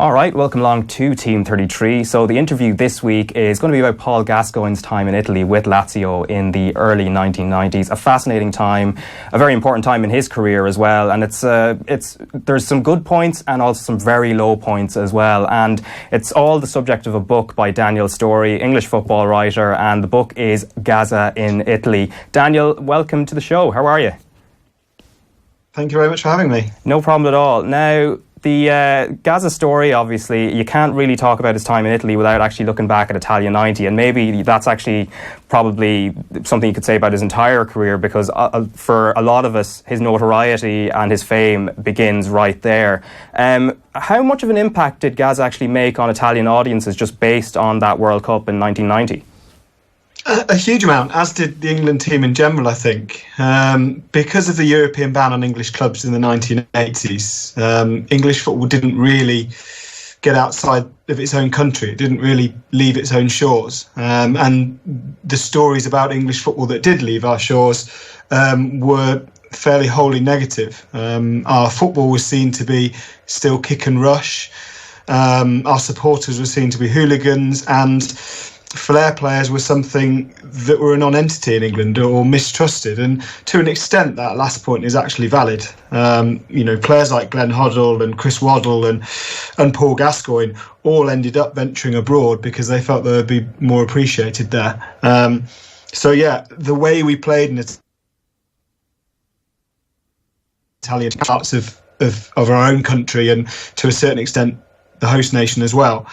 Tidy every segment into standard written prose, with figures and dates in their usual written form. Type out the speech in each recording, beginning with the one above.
All right, welcome along to Team 33. So the interview this week is going to be about Paul Gascoigne's time in Italy with Lazio in the early 1990s. A fascinating time, a very important time in his career as well. And there's some good points and also some very low points as well. And it's all the subject of a book by Daniel Storey, English football writer, and the book is Gazza in Italy. Daniel, welcome to the show. How are you? Thank you very much for having me. No problem at all. Now, the Gazza story, obviously, you can't really talk about his time in Italy without actually looking back at Italia 90, and maybe that's actually probably something you could say about his entire career, because for a lot of us, his notoriety and his fame begins right there. How much of an impact did Gazza actually make on Italian audiences just based on that World Cup in 1990? A huge amount, as did the England team in general, I think. Because of the European ban on English clubs in the 1980s, English football didn't really get outside of its own country. It didn't really leave its own shores. And the stories about English football that did leave our shores were fairly wholly negative. Our football was seen to be still kick and rush. Our supporters were seen to be hooligans, and flair players were something that were a non-entity in England or mistrusted, and to an extent that last point is actually valid. Players like Glenn Hoddle and Chris Waddle and Paul Gascoigne all ended up venturing abroad because they felt they would be more appreciated there. The way we played in Italian parts of our own country, and to a certain extent the host nation as well,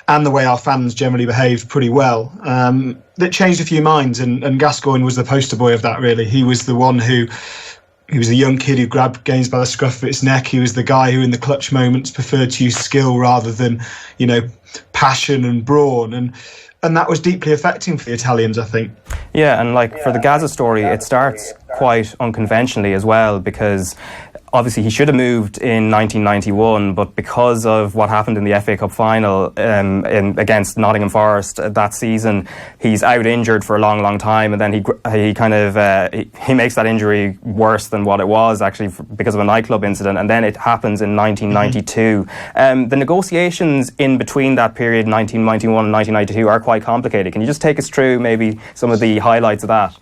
and the way our fans generally behaved pretty well, that changed a few minds, and Gascoigne was the poster boy of that, really. He was the one he was a young kid who grabbed games by the scruff of its neck. He was the guy who in the clutch moments preferred to use skill rather than, passion and brawn, and that was deeply affecting for the Italians, I think. Yeah, and for the Gazza story, it starts quite unconventionally as well, because obviously he should have moved in 1991, but because of what happened in the FA Cup final against Nottingham Forest that season, he's out injured for a long, long time, and then he makes that injury worse than what it was actually because of a nightclub incident, and then it happens in 1992. The negotiations in between that period, 1991 and 1992, are quite complicated. Can you just take us through maybe some of the highlights of that?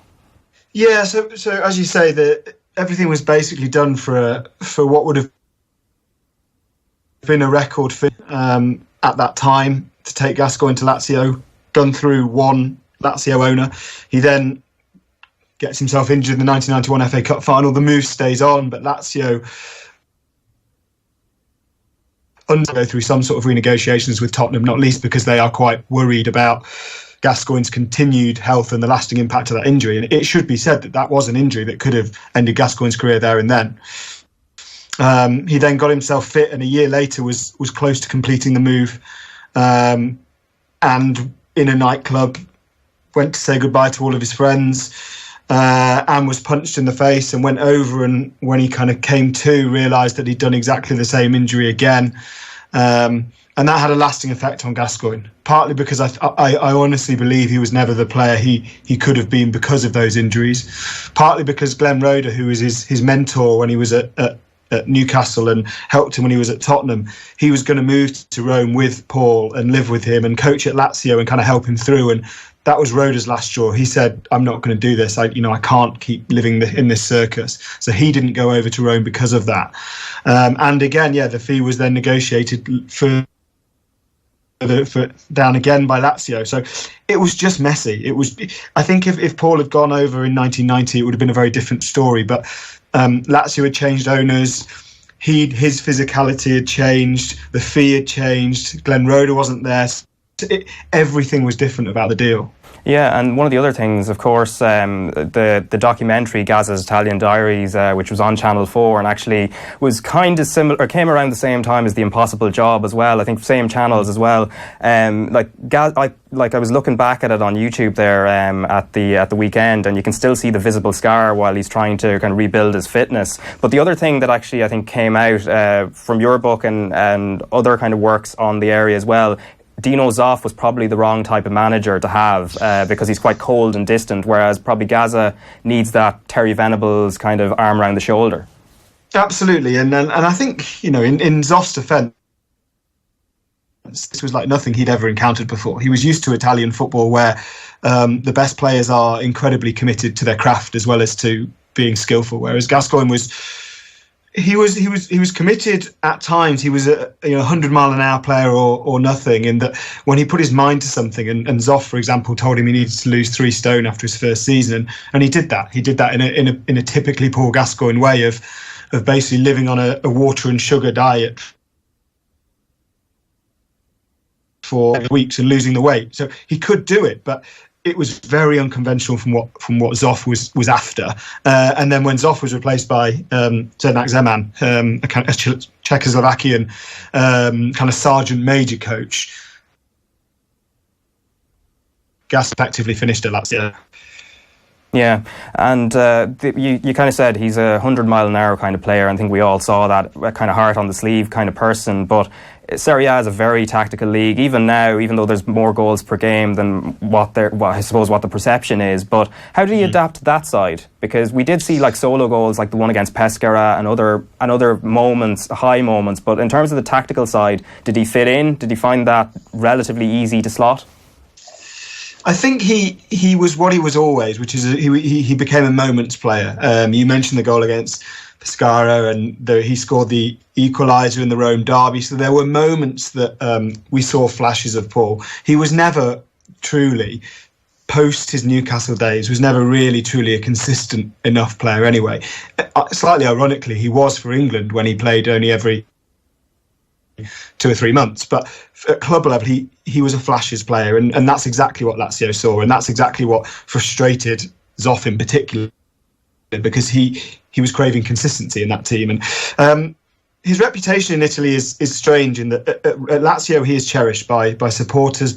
Yeah, so as you say, everything was basically done for what would have been a record fee at that time to take Gascoigne to Lazio, done through one Lazio owner. He then gets himself injured in the 1991 FA Cup final. The move stays on, but Lazio go through some sort of renegotiations with Tottenham, not least because they are quite worried about Gascoigne's continued health and the lasting impact of that injury. And it should be said that was an injury that could have ended Gascoigne's career there and then. He then got himself fit, and a year later was close to completing the move, and in a nightclub went to say goodbye to all of his friends, and was punched in the face and went over, and when he kind of came to, realised that he'd done exactly the same injury again. And that had a lasting effect on Gascoigne, partly because I honestly believe he was never the player he could have been because of those injuries, partly because Glenn Roeder, who was his mentor when he was at Newcastle and helped him when he was at Tottenham, he was going to move to Rome with Paul and live with him and coach at Lazio and kind of help him through. And that was Roeder's last straw. He said, "I'm not going to do this. I can't keep living in this circus." So he didn't go over to Rome because of that. And again, the fee was then negotiated for down again by Lazio. So it was just messy. I think if Paul had gone over in 1990, it would have been a very different story. But Lazio had changed owners. His physicality had changed. The fee had changed. Glenn Roeder wasn't there. Everything was different about the deal. Yeah, and one of the other things, of course, the documentary Gazza's Italian Diaries, which was on Channel 4 and actually was kind of similar, or came around the same time as The Impossible Job as well. I think same channels as well. I was looking back at it on YouTube there at the weekend, and you can still see the visible scar while he's trying to kind of rebuild his fitness. But the other thing that actually I think came out from your book and other kind of works on the area as well, Dino Zoff was probably the wrong type of manager to have because he's quite cold and distant, whereas probably Gazza needs that Terry Venables kind of arm around the shoulder. Absolutely, and I think in Zoff's defence, This was like nothing he'd ever encountered before. He was used to Italian football where the best players are incredibly committed to their craft as well as to being skillful, whereas Gascoigne was committed at times. He was a 100-mile-an-hour player or nothing, in that when he put his mind to something, and Zoff, for example, told him he needed to lose 3 stone after his first season, and he did that. He did that in a typically Paul Gascoigne way of basically living on a water and sugar diet for weeks and losing the weight. So he could do it, but it was very unconventional from what Zoff was after. And then when Zoff was replaced by Zdeněk Zeman, a kind of Czechoslovakian kind of sergeant major coach, Gas effectively finished at Lazio. Yeah, and you kind of said he's a 100-mile-an-hour kind of player. I think we all saw that, kind of heart on the sleeve kind of person. But Serie A is a very tactical league, even now, even though there's more goals per game than what the perception is. But how do you adapt to that side? Because we did see like solo goals, like the one against Pescara and other moments, high moments. But in terms of the tactical side, did he fit in? Did he find that relatively easy to slot? I think he was what he was always, which is he became a moments player. You mentioned the goal against Pescara, and he scored the equaliser in the Rome derby. So there were moments that we saw flashes of Paul. He was never truly, post his Newcastle days, was never really truly a consistent enough player anyway. Slightly ironically, he was for England when he played only every 2 or 3 months, but at club level he was a flashes player, and that's exactly what Lazio saw, and that's exactly what frustrated Zoff in particular, because he was craving consistency in that team. And his reputation in Italy is strange in that at Lazio he is cherished by supporters,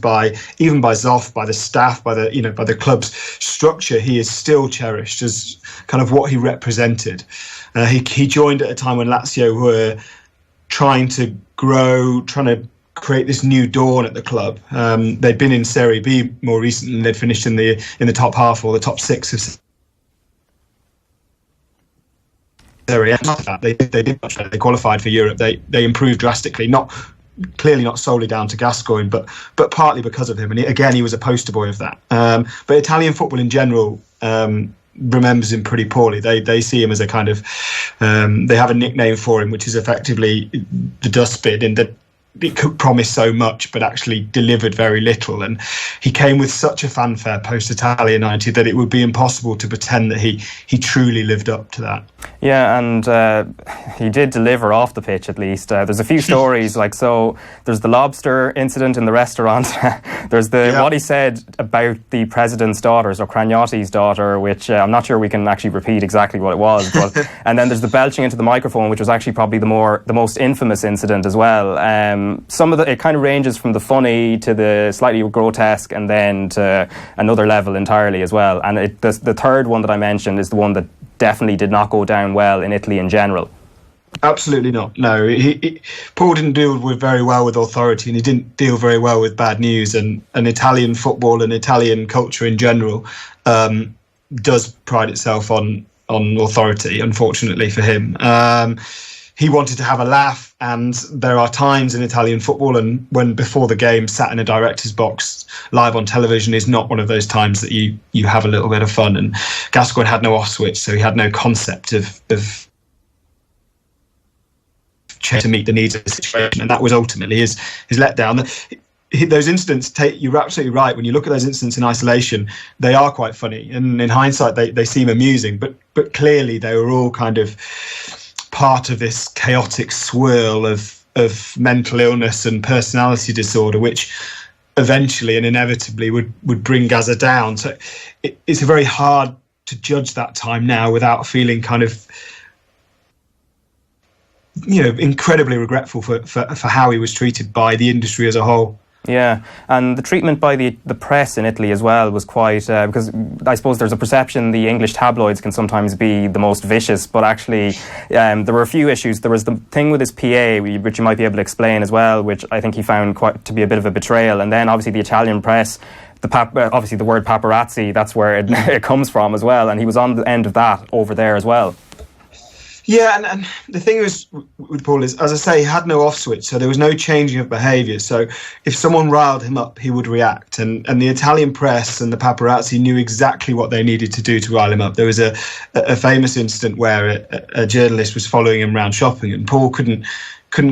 even by Zoff, by the staff, by the club's structure. He is still cherished as kind of what he represented. He joined at a time when Lazio were trying to grow, trying to create this new dawn at the club. They'd been in Serie B more recently. They'd finished in the top half or the top 6 of Serie A. They did much better. They qualified for Europe. They improved drastically. Clearly not solely down to Gascoigne, but partly because of him. And he was a poster boy of that. But Italian football in general remembers him pretty poorly. They see him as a kind of they have a nickname for him, which is effectively the dustbin, in that it could promise so much but actually delivered very little. And he came with such a fanfare post Italia 90 that it would be impossible to pretend that he truly lived up to that. Yeah, and he did deliver off the pitch, at least. There's a few stories, there's the lobster incident in the restaurant. There's what he said about the president's daughters, or Cragnotti's daughter, which I'm not sure we can actually repeat exactly what it was. But and then there's the belching into the microphone, which was actually probably the most infamous incident as well. Some of it kind of ranges from the funny to the slightly grotesque, and then to another level entirely as well. And the third one that I mentioned is the one that definitely did not go down well in Italy in general. Absolutely not. No, Paul didn't deal very well with authority, and he didn't deal very well with bad news. And Italian football and Italian culture in general does pride itself on authority, unfortunately for him. He wanted to have a laugh, and there are times in Italian football, and when before the game sat in a director's box live on television is not one of those times that you have a little bit of fun. And Gascoigne had no off switch, so he had no concept of to meet the needs of the situation, and that was ultimately his letdown. Those incidents, you're absolutely right. When you look at those incidents in isolation, they are quite funny, and in hindsight they seem amusing, but clearly they were all kind of part of this chaotic swirl of mental illness and personality disorder, which eventually and inevitably would bring Gazza down. So it's very hard to judge that time now without feeling kind of, incredibly regretful for how he was treated by the industry as a whole. Yeah, and the treatment by the press in Italy as well was quite, because I suppose there's a perception the English tabloids can sometimes be the most vicious, but actually there were a few issues. There was the thing with his PA, which you might be able to explain as well, which I think he found quite to be a bit of a betrayal. And then obviously the Italian press, obviously the word paparazzi, that's where it comes from as well, and he was on the end of that over there as well. Yeah, and the thing was with Paul is, as I say, he had no off switch, so there was no changing of behaviour. So if someone riled him up, he would react. And the Italian press and the paparazzi knew exactly what they needed to do to rile him up. There was a famous incident where a journalist was following him around shopping, and Paul couldn't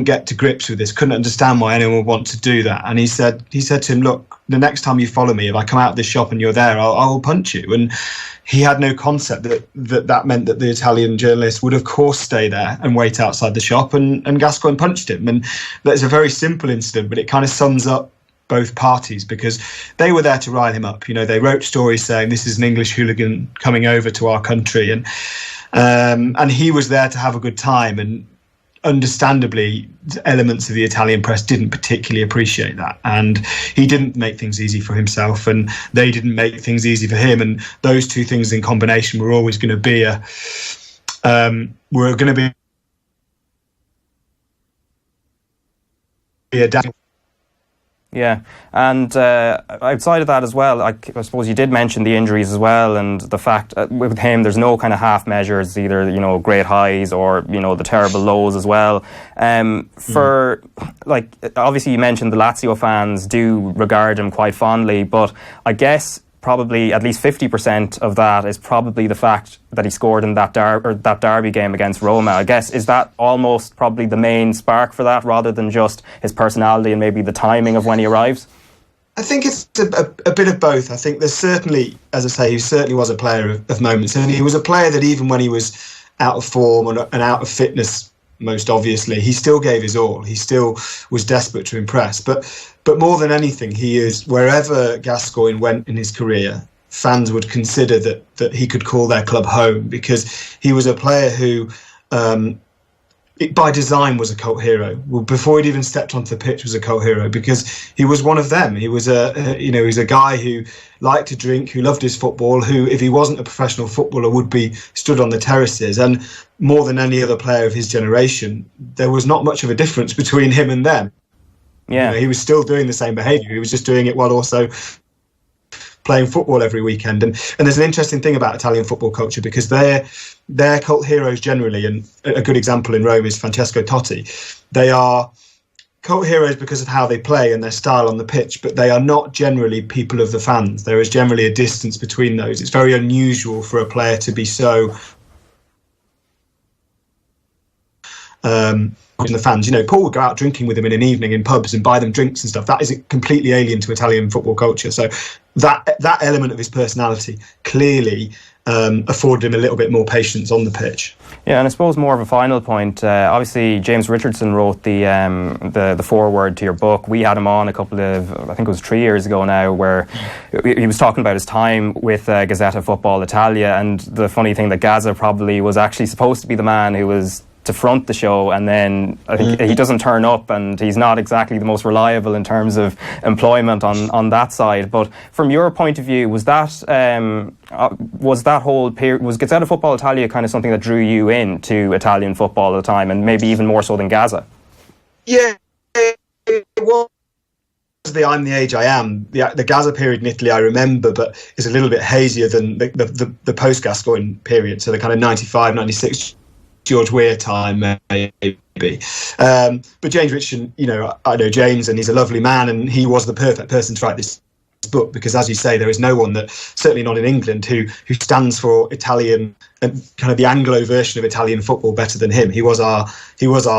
get to grips with this, couldn't understand why anyone would want to do that. And he said to him, look, the next time you follow me, if I come out of this shop and you're there, I will punch you. And he had no concept that meant that the Italian journalist would, of course, stay there and wait outside the shop, and Gascoigne punched him. And that's a very simple incident, but it kind of sums up both parties, because they were there to rile him up. You know, they wrote stories saying this is an English hooligan coming over to our country, and he was there to have a good time. And understandably, elements of the Italian press didn't particularly appreciate that, and he didn't make things easy for himself, and they didn't make things easy for him, and those two things in combination were always going to be a down. Yeah, and outside of that as well, I suppose you did mention the injuries as well, and the fact with him there's no kind of half measures, either, you know, great highs or, you know, the terrible lows as well. For like, obviously you mentioned the Lazio fans do regard him quite fondly, but I guess probably at least 50% of that is probably the fact that he scored in that derby game against Roma. I guess, is that almost probably the main spark for that, rather than just his personality and maybe the timing of when he arrives? I think it's a bit of both. I think there's certainly, as I say, he certainly was a player of moments, and he was a player that even when he was out of form and out of fitness, most obviously, he still gave his all. He still was desperate to impress. But more than anything, he is, wherever Gascoigne went in his career, fans would consider that he could call their club home, because he was a player who, by design, was a cult hero. Well, before he'd even stepped onto the pitch, was a cult hero, because he was one of them. He was he's a guy who liked to drink, who loved his football, who, if he wasn't a professional footballer, would be stood on the terraces. And more than any other player of his generation, there was not much of a difference between him and them. Yeah, you know, he was still doing the same behaviour. He was just doing it while also playing football every weekend. And there's an interesting thing about Italian football culture, because they're cult heroes generally, and a good example in Rome is Francesco Totti. They are cult heroes because of how they play and their style on the pitch, but they are not generally people of the fans. There is generally a distance between those. It's very unusual for a player to be so in the fans. You know, Paul would go out drinking with them in an evening in pubs and buy them drinks and stuff. That is completely alien to Italian football culture. So that element of his personality clearly afforded him a little bit more patience on the pitch. Yeah, and I suppose more of a final point. Obviously, James Richardson wrote the foreword to your book. We had him on a couple of, I think it was 3 years ago now, where he was talking about his time with Gazzetta Football Italia, and the funny thing that Gazza probably was actually supposed to be the man who was to front the show, and then I think he doesn't turn up, and he's not exactly the most reliable in terms of employment on that side. But from your point of view, was that whole period, was Gazzetta Football Italia kind of something that drew you into Italian football at the time, and maybe even more so than Gazza? Yeah, it was. I'm the age I am. The Gazza period in Italy I remember, but it's a little bit hazier than the post-Gascoigne period, so the kind of 95, 96 George Weah time, maybe. But James Richardson, you know, I know James, and he's a lovely man, and he was the perfect person to write this book, because, as you say, there is no one that, certainly not in England, who stands for Italian and kind of the Anglo version of Italian football better than him. He was our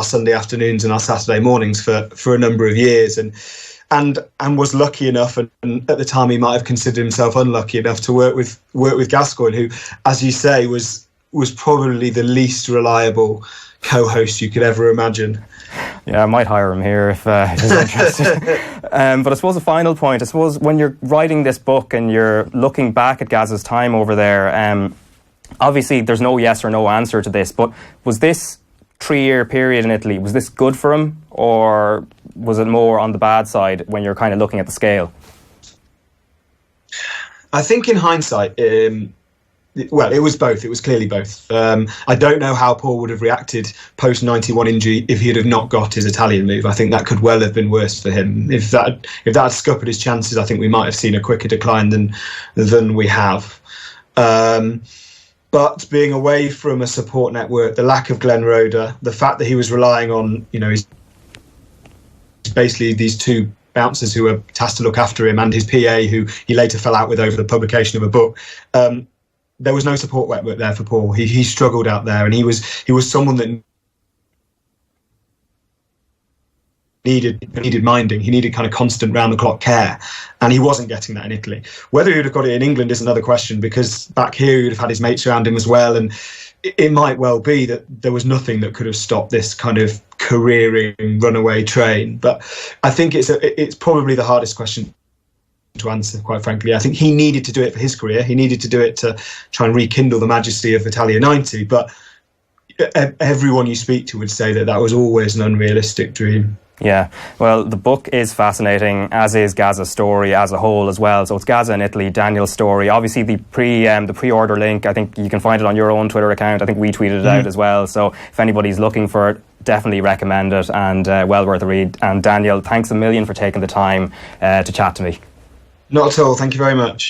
Sunday afternoons and our Saturday mornings for a number of years, and was lucky enough, and at the time he might have considered himself unlucky enough to work with Gascoigne, who, as you say, was probably the least reliable co-host you could ever imagine. Yeah, I might hire him here if he's interested. But I suppose a final point, I suppose when you're writing this book and you're looking back at Gazza's time over there, obviously there's no yes or no answer to this, but was this 3-year period in Italy, was this good for him, or was it more on the bad side when you're kind of looking at the scale? I think in hindsight, well, it was both. It was clearly both. I don't know how Paul would have reacted post-91 injury if he'd have not got his Italian move. I think that could well have been worse for him. If that had scuppered his chances, I think we might have seen a quicker decline than we have. But being away from a support network, the lack of Glenn Roeder, the fact that he was relying on, his basically these two bouncers who were tasked to look after him and his PA, who he later fell out with over the publication of a book. There was no support network there for Paul. He struggled out there, and he was someone that needed minding. He needed kind of constant round-the-clock care, and he wasn't getting that in Italy. Whether he would have got it in England is another question, because back here he would have had his mates around him as well, and it might well be that there was nothing that could have stopped this kind of careering runaway train. But I think it's probably the hardest question to answer, quite frankly. I think he needed to do it for his career. He needed to do it to try and rekindle the majesty of Italia 90, but everyone you speak to would say that was always an unrealistic dream. Yeah, well, the book is fascinating, as is Gazza's story as a whole as well. So it's Gazza in Italy, Daniel Storey. Obviously, the pre-order link, I think you can find it on your own Twitter account. I think we tweeted it out as well. So if anybody's looking for it, definitely recommend it, and well worth a read. And Daniel, thanks a million for taking the time to chat to me. Not at all. Thank you very much.